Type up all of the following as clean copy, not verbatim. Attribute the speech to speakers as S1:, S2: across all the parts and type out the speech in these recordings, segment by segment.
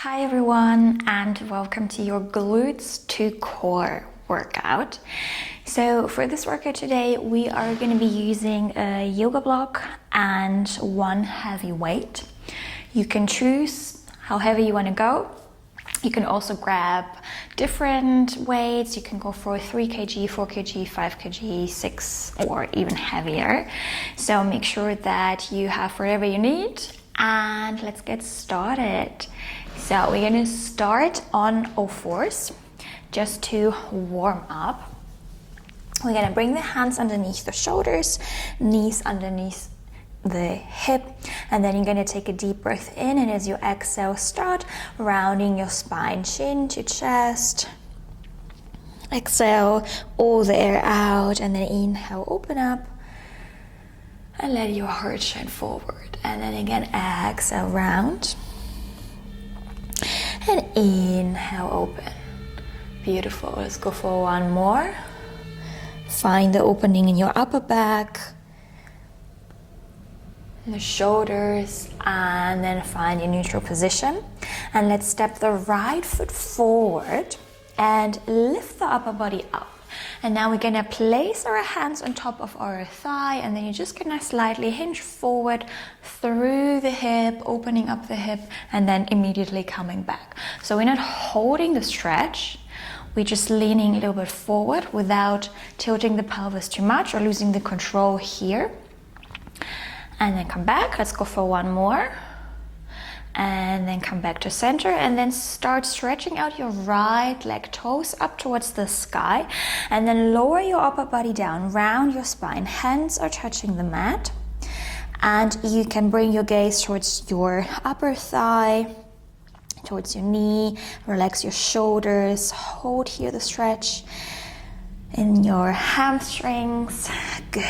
S1: Hi everyone, and welcome to your glutes to core workout. So for this workout today, we are going to be using a yoga block and one heavy weight. You can choose how heavy you want to go. You can also grab different weights. You can go for 3 kg, 4 kg, 5 kg, 6 or even heavier. So make sure that you have whatever you need, and let's get started. So we're going to start on all fours just to warm up. We're going to bring the hands underneath the shoulders, knees underneath the hip, and then you're going to take a deep breath in, and as you exhale, start rounding your spine, chin to chest. Exhale all the air out, and then inhale, open up, and let your heart shine forward. And then again, exhale, round. And inhale, open. Beautiful. Let's go for one more. Find the opening in your upper back, the shoulders, and then find your neutral position. And let's step the right foot forward and lift the upper body up. And now we're gonna place our hands on top of our thigh, and then you're just gonna slightly hinge forward through the hip, opening up the hip, and then immediately coming back. So we're not holding the stretch, we're just leaning a little bit forward without tilting the pelvis too much or losing the control here. And then come back. Let's go for one more. And then come back to center, and then start stretching out your right leg, toes up towards the sky, and then lower your upper body down, round your spine, hands are touching the mat, and you can bring your gaze towards your upper thigh, towards your knee, relax your shoulders, hold here the stretch in your hamstrings, good.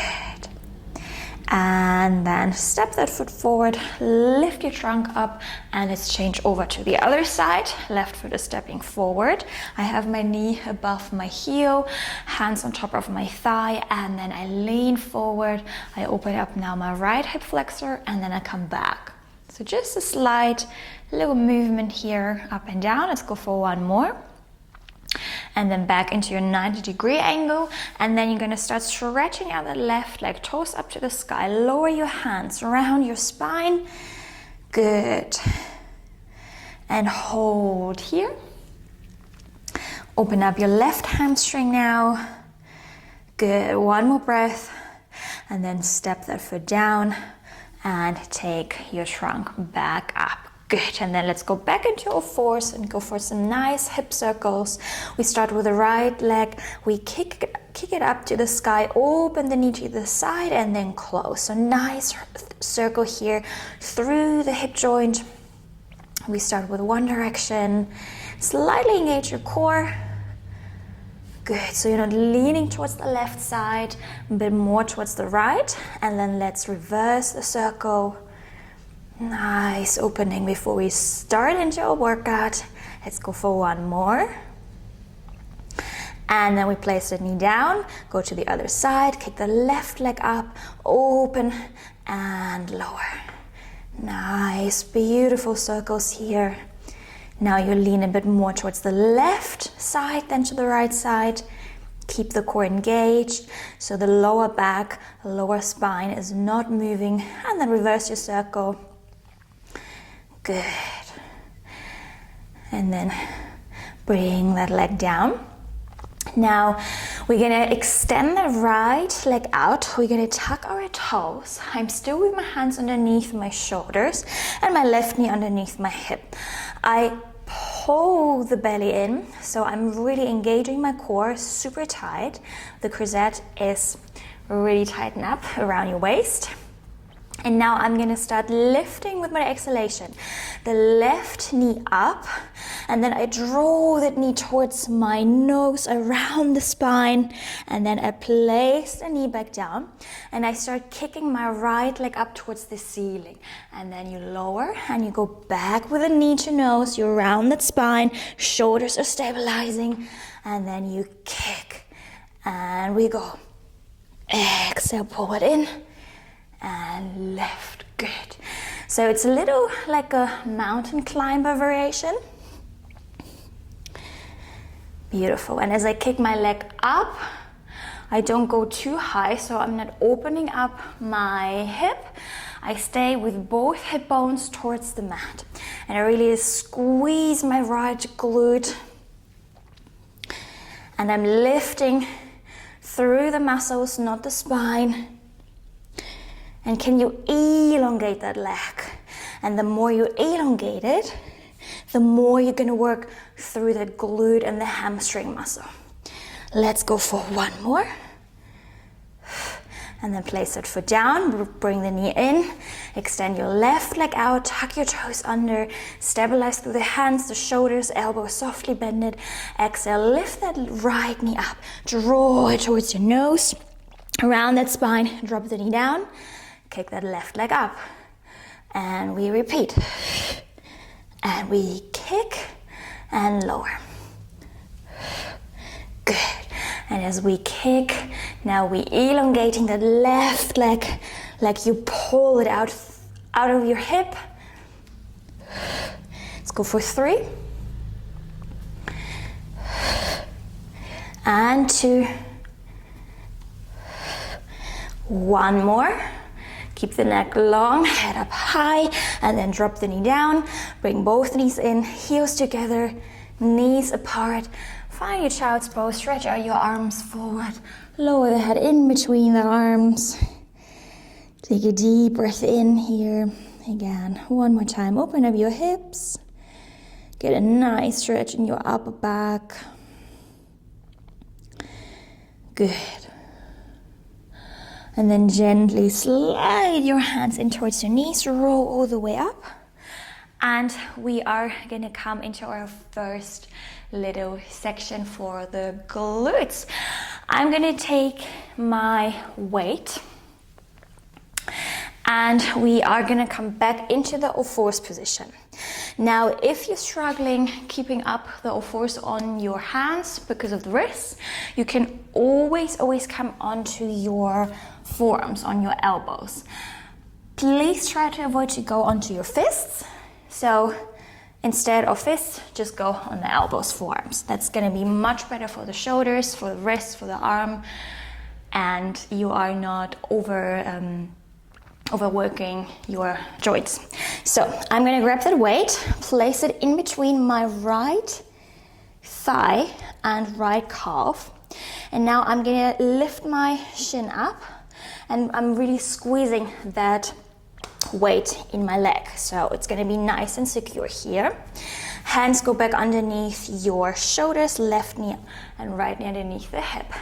S1: And then step that foot forward, lift your trunk up, and let's change over to the other side. Left foot is stepping forward. I have my knee above my heel, hands on top of my thigh, and then I lean forward. I open up now my right hip flexor, and then I come back. So just a slight little movement here, up and down. Let's go for one more. And then back into your 90-degree angle, and then you're going to start stretching out the left leg, toes up to the sky, lower your hands around your spine, good, and hold here. Open up your left hamstring now, good, one more breath, and then step that foot down and take your trunk back up. Good, and then let's go back into all fours and go for some nice hip circles. We start with the right leg, we kick it up to the sky, open the knee to the side, and then close. So nice circle here through the hip joint. We start with one direction, slightly engage your core. Good, so you're not leaning towards the left side, a bit more towards the right, and then let's reverse the circle. Nice opening before we start into our workout. Let's go for one more. And then we place the knee down, go to the other side, kick the left leg up, open and lower. Nice, beautiful circles here. Now you lean a bit more towards the left side than to the right side. Keep the core engaged, so the lower back, lower spine is not moving. And then reverse your circle. Good. And then bring that leg down. Now we're gonna extend the right leg out. We're gonna tuck our toes. I'm still with my hands underneath my shoulders and my left knee underneath my hip. I pull the belly in, so I'm really engaging my core super tight. The corset is really tightened up around your waist. And now I'm gonna start lifting with my exhalation. The left knee up, and then I draw that knee towards my nose, around the spine, and then I place the knee back down, and I start kicking my right leg up towards the ceiling. And then you lower, and you go back with the knee to nose, you're around that spine, shoulders are stabilizing, and then you kick, and we go. Exhale, pull it in, and lift, good. So it's a little like a mountain climber variation. Beautiful. And as I kick my leg up, I don't go too high, so I'm not opening up my hip. I stay with both hip bones towards the mat. And I really squeeze my right glute. And I'm lifting through the muscles, not the spine. And can you elongate that leg? And the more you elongate it, the more you're gonna work through the glute and the hamstring muscle. Let's go for one more. And then place that foot down, bring the knee in, extend your left leg out, tuck your toes under, stabilize through the hands, the shoulders, elbows softly bended. Exhale, lift that right knee up, draw it towards your nose, around that spine, drop the knee down, kick that left leg up. And we repeat. And we kick and lower. Good. And as we kick, now we elongating that left leg, like you pull it out of your hip. Let's go for 3. And 2. 1 more. Keep the neck long, head up high, and then drop the knee down. Bring both knees in, heels together, knees apart. Find your child's pose, stretch out your arms forward. Lower the head in between the arms. Take a deep breath in here. Again, one more time. Open up your hips. Get a nice stretch in your upper back. Good. And then gently slide your hands in towards your knees, roll all the way up. And we are gonna come into our first little section for the glutes. I'm gonna take my weight and we are gonna come back into the all-fours position. Now, if you're struggling keeping up the all-fours on your hands because of the wrists, you can always come onto your forearms, on your elbows. Please try to avoid to go onto your fists. So instead of fists, just go on the elbows, forearms. That's gonna be much better for the shoulders, for the wrists, for the arm, and you are not overworking your joints. So I'm gonna grab that weight, place it in between my right thigh and right calf. And now I'm gonna lift my shin up and I'm really squeezing that weight in my leg. So it's gonna be nice and secure here. Hands go back underneath your shoulders, left knee and right knee underneath the hip.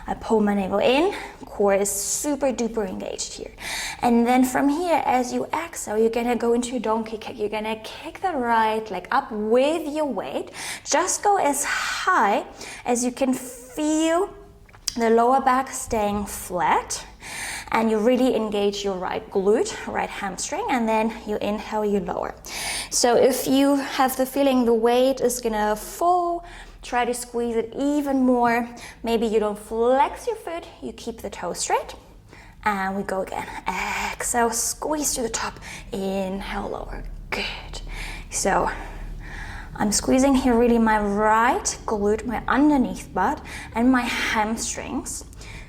S1: I pull my navel in, core is super duper engaged here. And then from here, as you exhale, you're gonna go into a donkey kick. You're gonna kick the right leg up with your weight. Just go as high as you can feel the lower back staying flat. And you really engage your right glute, right hamstring, and then you inhale, you lower. So if you have the feeling the weight is gonna fall, try to squeeze it even more. Maybe you don't flex your foot, you keep the toe straight. And we go again. Exhale, squeeze to the top, inhale, lower. Good. So I'm squeezing here really my right glute, my underneath butt, and my hamstrings.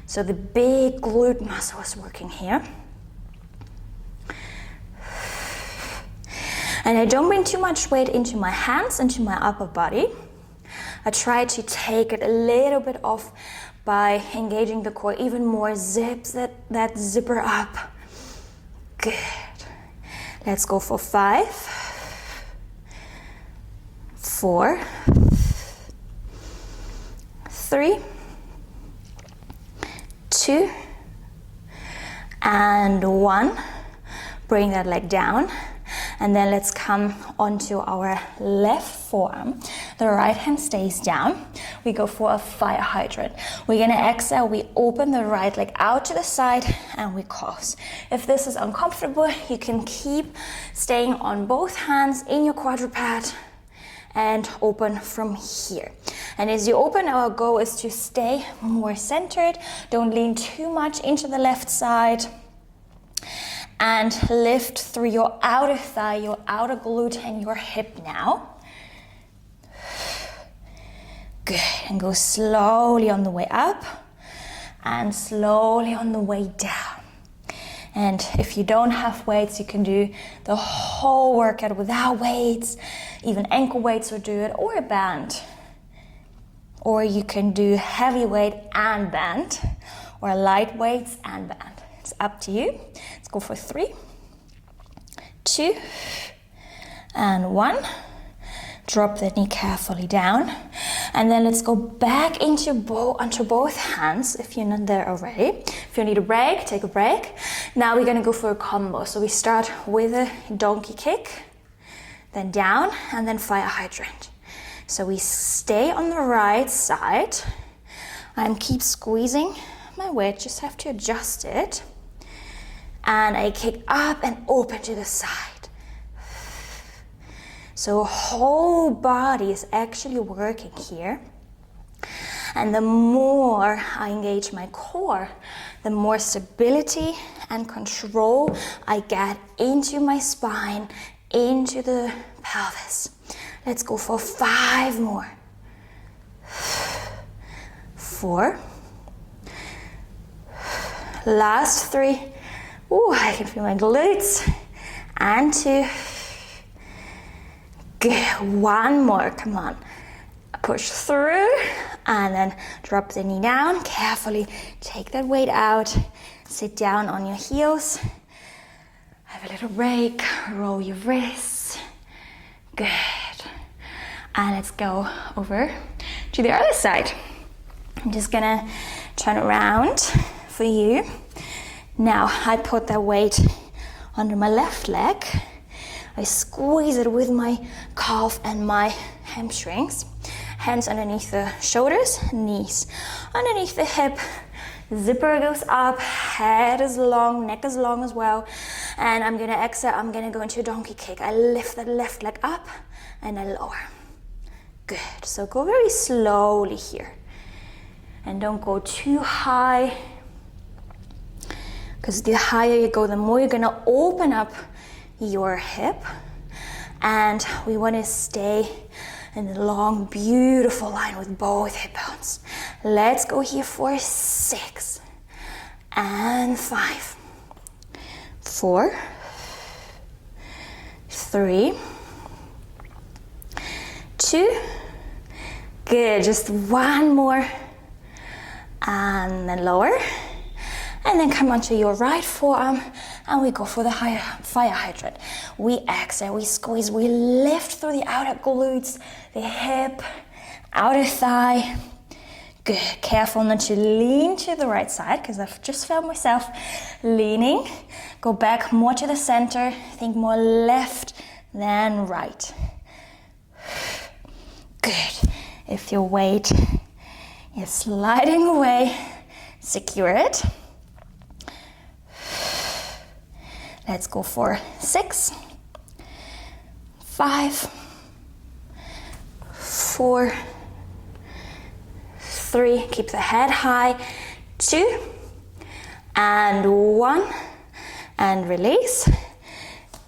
S1: So the big glute muscle is working here. And I don't bring too much weight into my hands, into my upper body. I try to take it a little bit off by engaging the core even more. Zips that zipper up. Good. Let's go for 5, 4, 3, 2, and 1. Bring that leg down. And then let's come onto our left forearm. The right hand stays down. We go for a fire hydrant. We're gonna exhale, we open the right leg out to the side and we cross. If this is uncomfortable, you can keep staying on both hands in your quadruped and open from here. And as you open, our goal is to stay more centered. Don't lean too much into the left side. And lift through your outer thigh, your outer glute, and your hip now. Good, and go slowly on the way up and slowly on the way down. And if you don't have weights, you can do the whole workout without weights, even ankle weights would do it, or a band. Or you can do heavy weight and band, or light weights and band. It's up to you. Let's go for 3, 2, and 1. Drop the knee carefully down. And then let's go back onto both hands if you're not there already. If you need a break, take a break. Now we're gonna go for a combo. So we start with a donkey kick, then down, and then fire hydrant. So we stay on the right side. I keep squeezing my weight, just have to adjust it. And I kick up and open to the side. So whole body is actually working here. And the more I engage my core, the more stability and control I get into my spine, into the pelvis. Let's go for 5 more. 4. Last 3. Ooh, I can feel my glutes. And 2. Good, 1 more, come on. Push through, and then drop the knee down. Carefully take that weight out. Sit down on your heels. Have a little break, roll your wrists. Good. And let's go over to the other side. I'm just gonna turn around for you. Now I put that weight under my left leg. I squeeze it with my calf and my hamstrings. Hands underneath the shoulders, knees underneath the hip. Zipper goes up, head is long, neck is long as well. And I'm gonna exhale, I'm gonna go into a donkey kick. I lift that left leg up and I lower. Good, so go very slowly here. And don't go too high, because the higher you go, the more you're gonna open up your hip, and we want to stay in a long, beautiful line with both hip bones. Let's go here for 6 and 5, 4, 3, 2. Good, just 1 more, and then lower. And then come onto your right forearm, and we go for the fire hydrant. We exhale, we squeeze, we lift through the outer glutes, the hip, outer thigh. Good, careful not to lean to the right side, because I've just felt myself leaning. Go back more to the center, think more left than right. Good, if your weight is sliding away, secure it. Let's go for 6, 5, 4, 3, keep the head high, 2, and 1, and release.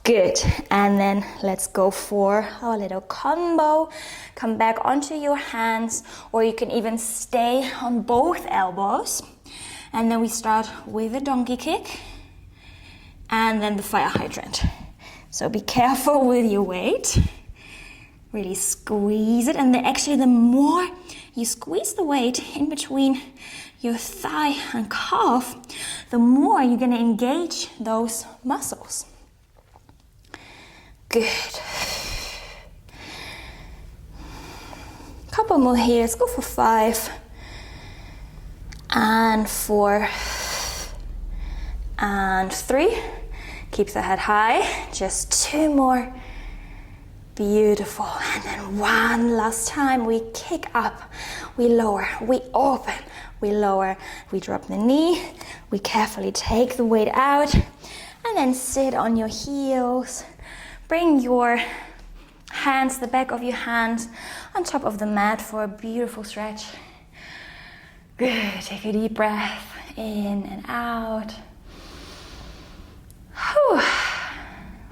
S1: Good, and then let's go for a little combo. Come back onto your hands, or you can even stay on both elbows. And then we start with a donkey kick, and then the fire hydrant. So be careful with your weight. Really squeeze it, and then actually the more you squeeze the weight in between your thigh and calf, the more you're gonna engage those muscles. Good. Couple more here, let's go for 5, and 4, and 3. Keep the head high, just 2 more. Beautiful, and then 1 last time. We kick up, we lower, we open, we lower, we drop the knee, we carefully take the weight out, and then sit on your heels. Bring your hands, the back of your hands, on top of the mat for a beautiful stretch. Good, take a deep breath in and out.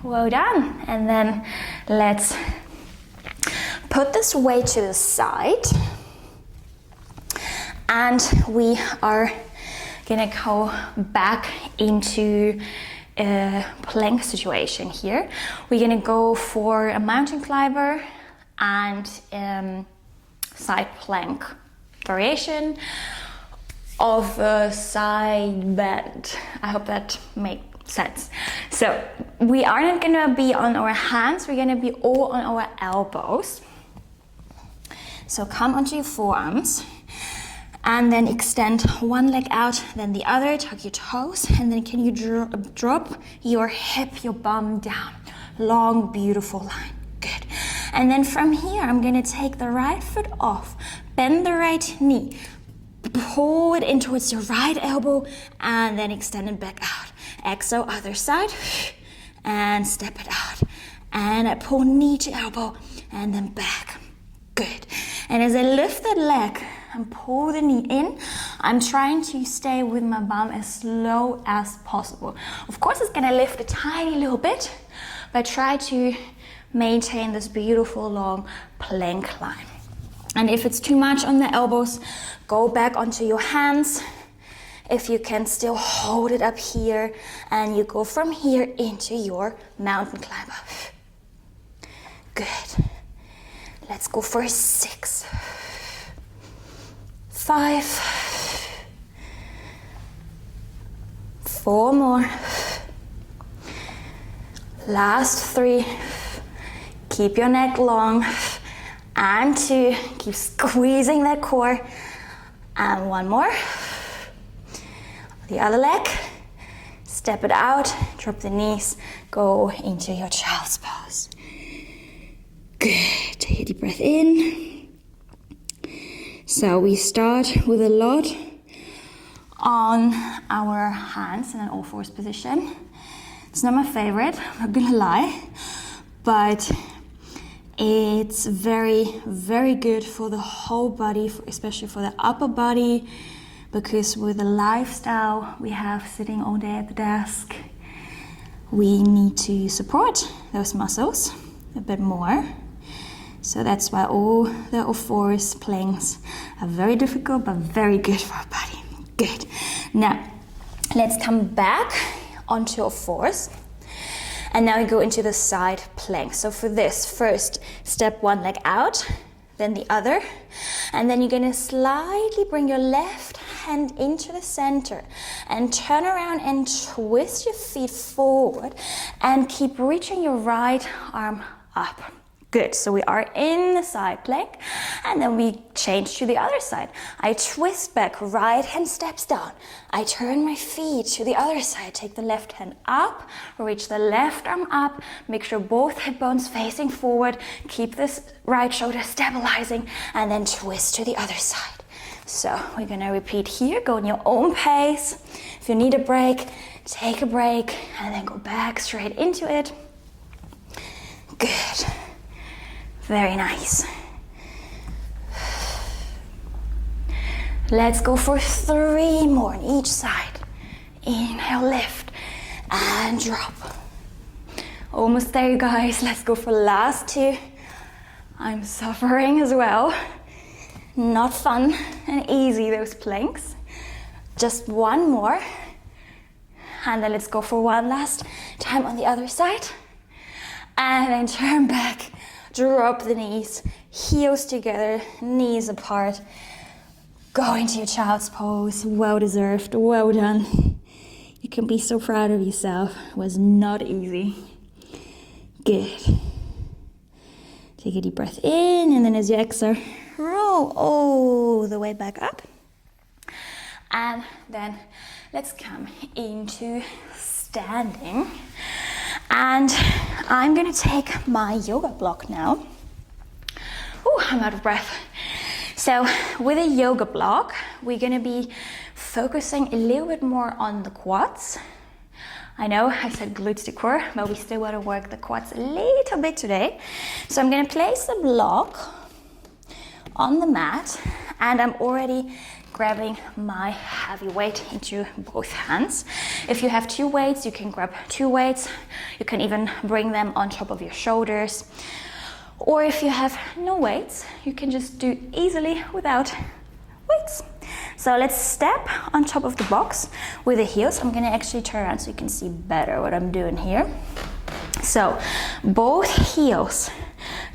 S1: Well done. And then let's put this weight to the side. And we are gonna go back into a plank situation here. We're gonna go for a mountain climber and side plank variation of a side bend. I hope that makes sense. So we are not gonna be on our hands, we're gonna be all on our elbows. So come onto your forearms and then extend one leg out, then the other, tuck your toes, and then can you drop your hip, your bum down. Long, beautiful line, good. And then from here, I'm gonna take the right foot off, bend the right knee, pull it in towards your right elbow, and then extend it back out. Exhale, other side, and step it out. And I pull knee to elbow, and then back, good. And as I lift that leg, and pull the knee in, I'm trying to stay with my bum as slow as possible. Of course, it's gonna lift a tiny little bit, but try to maintain this beautiful long plank line. And if it's too much on the elbows, go back onto your hands. If you can still hold it up here, and you go from here into your mountain climber. Good. Let's go for 6, 5, 4 more. Last 3. Keep your neck long. And 2. Keep squeezing that core. And 1 more. The other leg. Step it out. Drop the knees. Go into your child's pose. Good. Take a deep breath in. So we start with a lot on our hands in an all fours position. It's not my favorite, I'm not gonna lie, but it's very, very good for the whole body, especially for the upper body, because with the lifestyle we have sitting all day at the desk, we need to support those muscles a bit more. So that's why all the all fours planks are very difficult, but very good for our body. Good. Now, let's come back onto all fours. And now we go into the side plank. So for this, first, step one leg out, then the other. And then you're gonna slightly bring your left hand into the center and turn around and twist your feet forward and keep reaching your right arm up. Good, so we are in the side plank, and then we change to the other side. I twist back, right hand steps down. I turn my feet to the other side, take the left hand up, reach the left arm up, make sure both hip bones facing forward, keep this right shoulder stabilizing, and then twist to the other side. So we're gonna repeat here, go in your own pace. If you need a break, take a break, and then go back straight into it. Good. Very nice. Let's go for 3 more on each side. Inhale, lift, and drop. Almost there, you guys. Let's go for last 2. I'm suffering as well. Not fun and easy, those planks. Just 1 more. And then let's go for 1 last time on the other side. And then turn back. Drop the knees, heels together, knees apart. Go into your child's pose. Well deserved, well done. You can be so proud of yourself. It was not easy. Good. Take a deep breath in, and then as you exhale, roll all the way back up. And then let's come into standing. And I'm gonna take my yoga block now. Ooh, I'm out of breath. So with a yoga block, we're gonna be focusing a little bit more on the quads. I know I said glutes to core, but we still wanna work the quads a little bit today. So I'm gonna place the block on the mat, and I'm already grabbing my heavy weight into both hands. If you have 2 weights, you can grab 2 weights. You can even bring them on top of your shoulders. Or if you have no weights, you can just do easily without weights. So let's step on top of the box with the heels. I'm gonna actually turn around so you can see better what I'm doing here. So both heels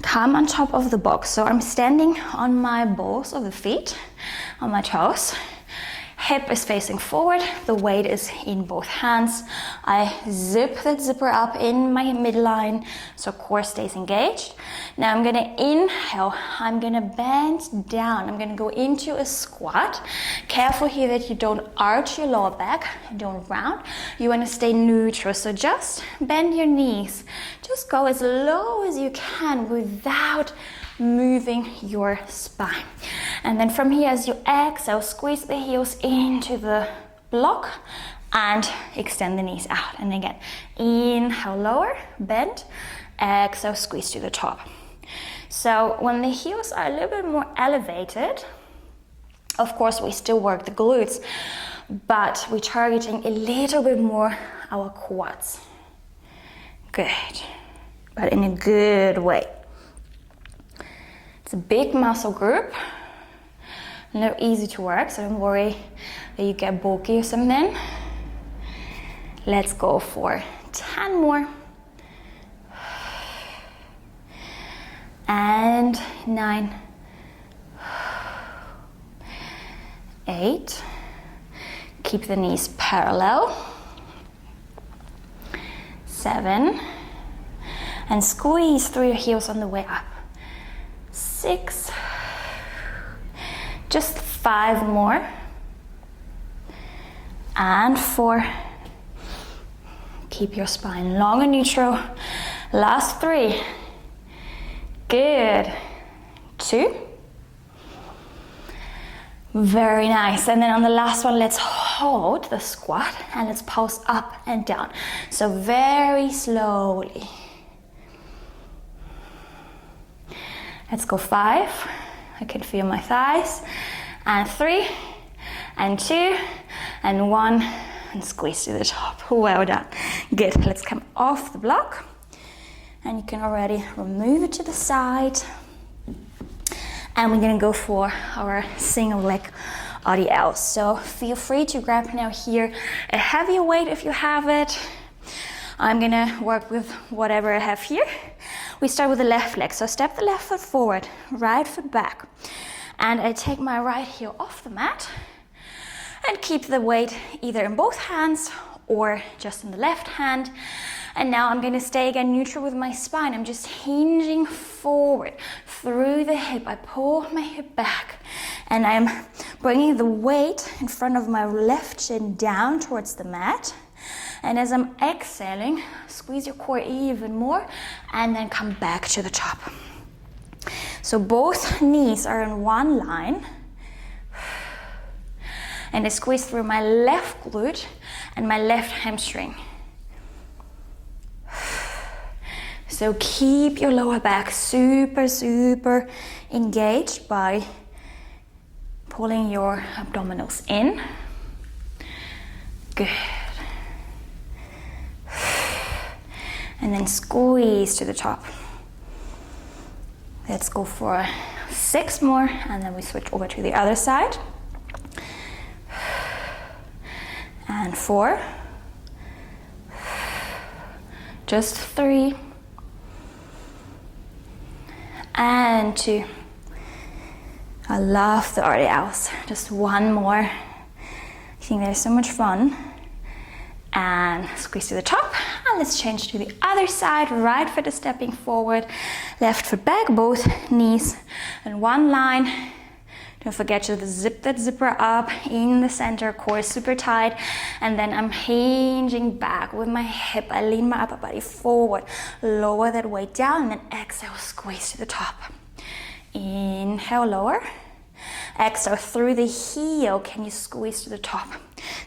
S1: come on top of the box. So I'm standing on my balls of the feet, on my toes. Hip is facing forward, the weight is in both hands. I zip that zipper up in my midline so core stays engaged. Now I'm gonna inhale, I'm gonna bend down, I'm gonna go into a squat. Careful here that you don't arch your lower back, don't round. You wanna stay neutral, so just bend your knees. Just go as low as you can without moving your spine. And then from here, as you exhale, squeeze the heels into the block and extend the knees out. And again, inhale, lower, bend, exhale, squeeze to the top. So when the heels are a little bit more elevated, of course, we still work the glutes, but we're targeting a little bit more our quads. Good, but in a good way. It's a big muscle group, and they're easy to work, so don't worry that you get bulky or something. Let's go for 10 more. And 9, 8. Keep the knees parallel. 7. And squeeze through your heels on the way up. 6. Just 5 more. And 4. Keep your spine long and neutral. Last 3. Good. 2. Very nice. And then on the last one, let's hold the squat and let's pulse up and down. So very slowly. Let's go 5. I can feel my thighs. And 3, and 2, and 1, and squeeze to the top. Well done. Good. Let's come off the block. And you can already remove it to the side. And we're gonna go for our single leg RDLs. So feel free to grab now here a heavier weight if you have it. I'm gonna work with whatever I have here. We start with the left leg. So step the left foot forward, right foot back. And I take my right heel off the mat and keep the weight either in both hands or just in the left hand. And now I'm gonna stay again neutral with my spine. I'm just hinging forward through the hip. I pull my hip back and I'm bringing the weight in front of my left shin down towards the mat. And as I'm exhaling, squeeze your core even more and then come back to the top. So both knees are in one line. And I squeeze through my left glute and my left hamstring. So keep your lower back super, super engaged by pulling your abdominals in. Good. And then squeeze to the top. Let's go for 6 more and then we switch over to the other side. And 4. Just 3. And 2. I love the RDLs. Just 1 more. I think they're so much fun. And squeeze to the top. And let's change to the other side. Right foot is stepping forward. Left foot back. Both knees in one line. Don't forget to zip that zipper up in the center. Core super tight. And then I'm hinging back with my hip. I lean my upper body forward. Lower that weight down. And then exhale, squeeze to the top. Inhale, lower. Exhale, through the heel, can you squeeze to the top?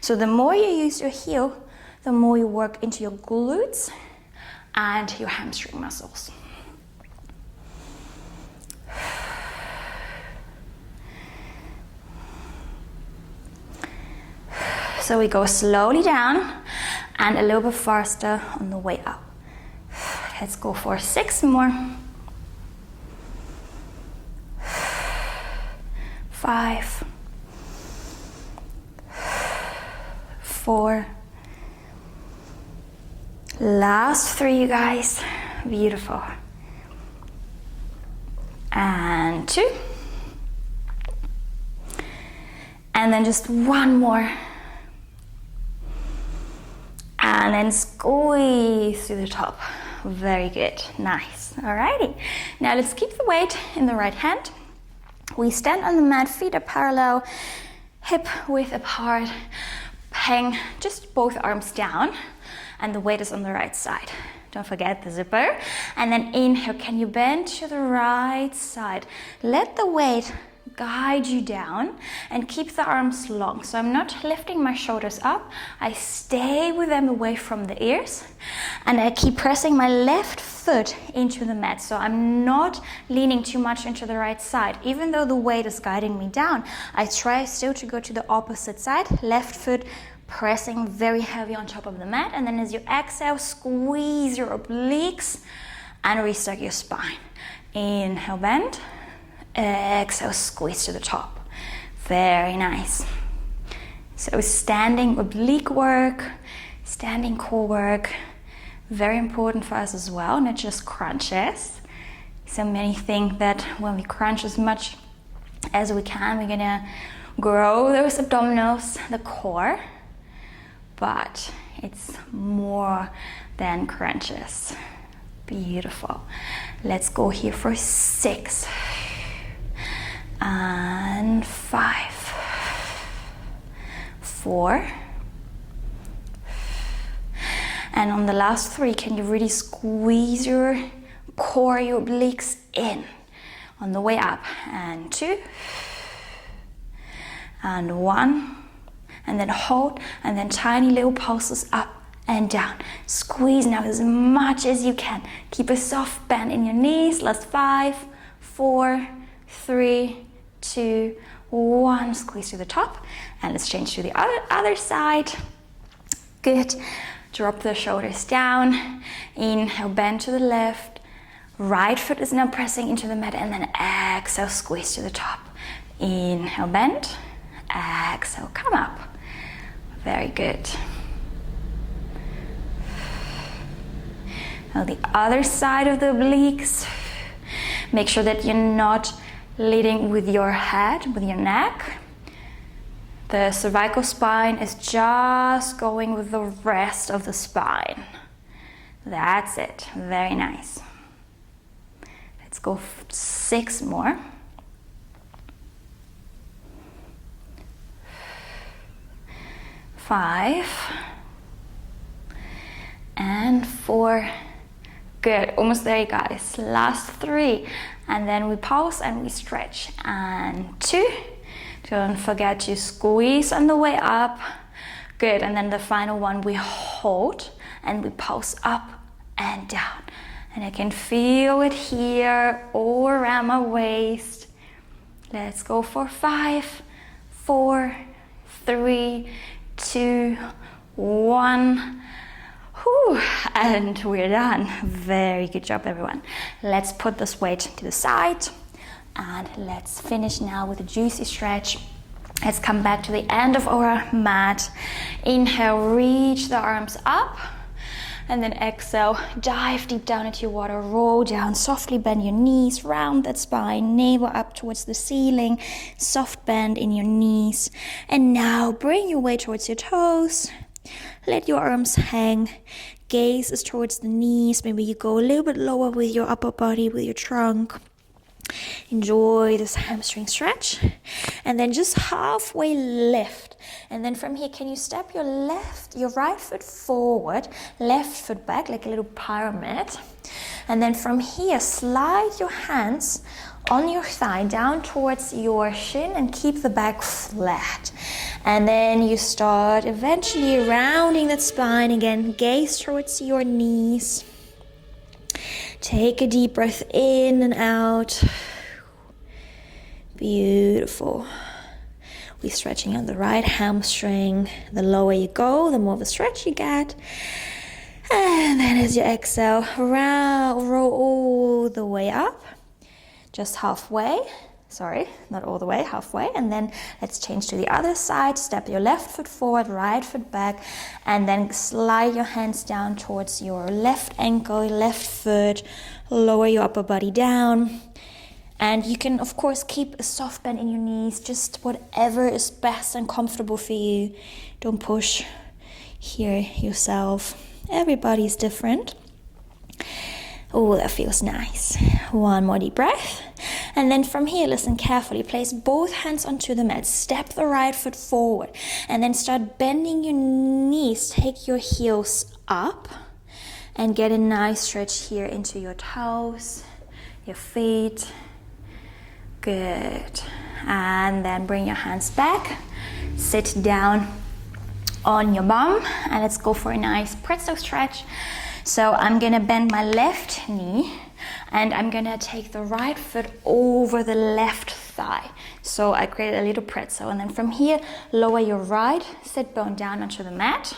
S1: So the more you use your heel, the more you work into your glutes and your hamstring muscles. So we go slowly down and a little bit faster on the way up. Let's go for 6 more. 5, 4, last 3, you guys. Beautiful. And 2. And then just 1 more. And then squeeze to the top. Very good. Nice. Alrighty. Now let's keep the weight in the right hand. We stand on the mat, feet are parallel, hip width apart. Hang just both arms down, and the weight is on the right side. Don't forget the zipper. And then inhale, can you bend to the right side? Let the weight guide you down and keep the arms long. So I'm not lifting my shoulders up. I stay with them away from the ears, and I keep pressing my left foot into the mat. So I'm not leaning too much into the right side. Even though the weight is guiding me down, I try still to go to the opposite side. Left foot pressing very heavy on top of the mat, and then as you exhale, squeeze your obliques and restart your spine. Inhale, bend. Exhale, squeeze to the top. Very nice. So standing oblique work, standing core work, very important for us as well, not just crunches. So many think that when we crunch as much as we can, we're gonna grow those abdominals, the core, but it's more than crunches. Beautiful. Let's go here for 6. And 5, 4, and on the last 3, can you really squeeze your core, your obliques in on the way up? And 2, and 1, and then hold, and then tiny little pulses up and down. Squeeze now as much as you can. Keep a soft bend in your knees. Last 5, 4, 3, 2, 1. Squeeze to the top, and let's change to the other side. Good. Drop the shoulders down. Inhale, bend to the left. Right foot is now pressing into the mat, and then exhale, squeeze to the top. Inhale, bend. Exhale, come up. Very good. Now the other side of the obliques. Make sure that you're not leading with your head, with your neck. The cervical spine is just going with the rest of the spine. That's it. Very nice. Let's go 6 more. 5 and 4. Good. Almost there, you guys. Last 3. And then we pause and we stretch. And 2. Don't forget to squeeze on the way up. Good. And then the final one, we hold and we pulse up and down. And I can feel it here all around my waist. Let's go for 5, 4, 3, 2, 1. Whew, and we're done. Very good job, everyone. Let's put this weight to the side and let's finish now with a juicy stretch. Let's come back to the end of our mat. Inhale, reach the arms up, and then exhale, dive deep down into your water, roll down, softly bend your knees, round that spine, navel up towards the ceiling, soft bend in your knees. And now bring your weight towards your toes. Let your arms hang, gaze is towards the knees. Maybe you go a little bit lower with your upper body, with your trunk. Enjoy this hamstring stretch. And then just halfway lift. And then from here, can you step your right foot forward, left foot back, like a little pyramid. And then from here, slide your hands on your thigh down towards your shin and keep the back flat. And then you start eventually rounding that spine again. Gaze towards your knees. Take a deep breath in and out. Beautiful. We're stretching on the right hamstring. The lower you go, the more of a stretch you get. And then as you exhale, roll all the way up, just halfway. Sorry, not all the way, halfway. And then let's change to the other side. Step your left foot forward, right foot back, and then slide your hands down towards your left ankle, left foot. Lower your upper body down. And you can, of course, keep a soft bend in your knees, just whatever is best and comfortable for you. Don't push here yourself. Everybody's different. Oh, that feels nice. One more deep breath. And then from here, listen carefully. Place both hands onto the mat. Step the right foot forward. And then start bending your knees. Take your heels up. And get a nice stretch here into your toes, your feet. Good. And then bring your hands back. Sit down on your bum. And let's go for a nice pretzel stretch. So I'm gonna bend my left knee and I'm gonna take the right foot over the left thigh. So I create a little pretzel, and then from here, lower your right sit bone down onto the mat.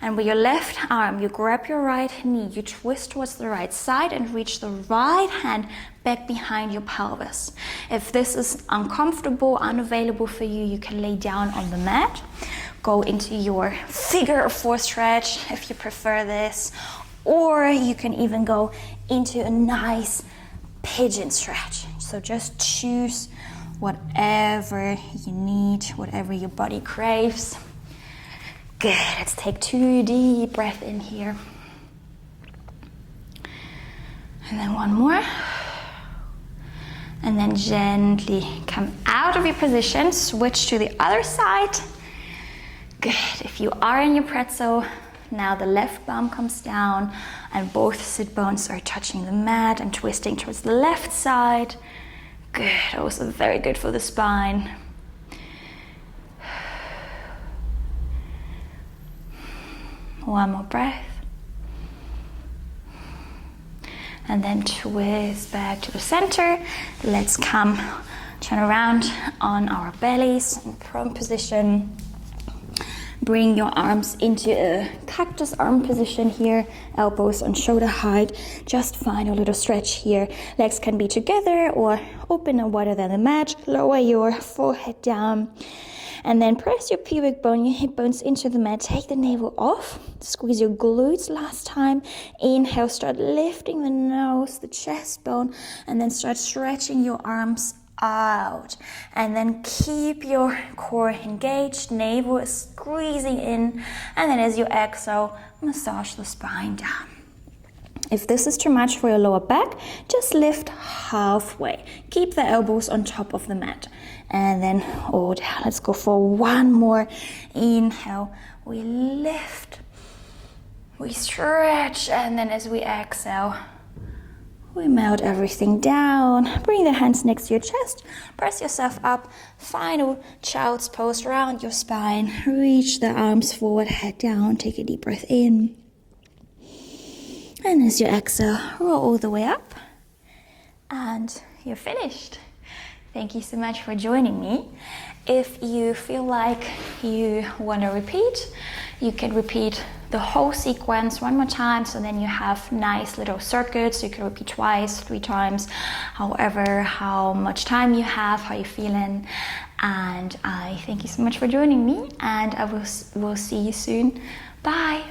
S1: And with your left arm, you grab your right knee, you twist towards the right side and reach the right hand back behind your pelvis. If this is uncomfortable, unavailable for you, you can lay down on the mat. Go into your figure 4 stretch if you prefer this. Or you can even go into a nice pigeon stretch. So just choose whatever you need, whatever your body craves. Good, let's take 2 deep breaths in here. And then one more. And then gently come out of your position, switch to the other side. Good, if you are in your pretzel, now the left bum comes down and both sit bones are touching the mat and twisting towards the left side. Good, also very good for the spine. One more breath. And then twist back to the center. Let's turn around on our bellies in prone position. Bring your arms into a cactus arm position here, elbows on shoulder height. Just find a little stretch here. Legs can be together or open and wider than the mat. Lower your forehead down. And then press your pubic bone, your hip bones into the mat. Take the navel off. Squeeze your glutes last time. Inhale, start lifting the nose, the chest bone, and then start stretching your arms out. And then keep your core engaged. Navel is squeezing in. And then as you exhale, massage the spine down. If this is too much for your lower back, just lift halfway. Keep the elbows on top of the mat. And then all down. Let's go for one more. Inhale, we lift, we stretch, and then as we exhale, we melt everything down. Bring the hands next to your chest. Press yourself up. Final child's pose. Round your spine. Reach the arms forward, head down. Take a deep breath in. And as you exhale, roll all the way up. And you're finished. Thank you so much for joining me. If you feel like you want to repeat, you can repeat the whole sequence one more time, so then you have nice little circuits. You can repeat twice, 3 times, however, how much time you have, how you're feeling. And I thank you so much for joining me, and I will see you soon. Bye.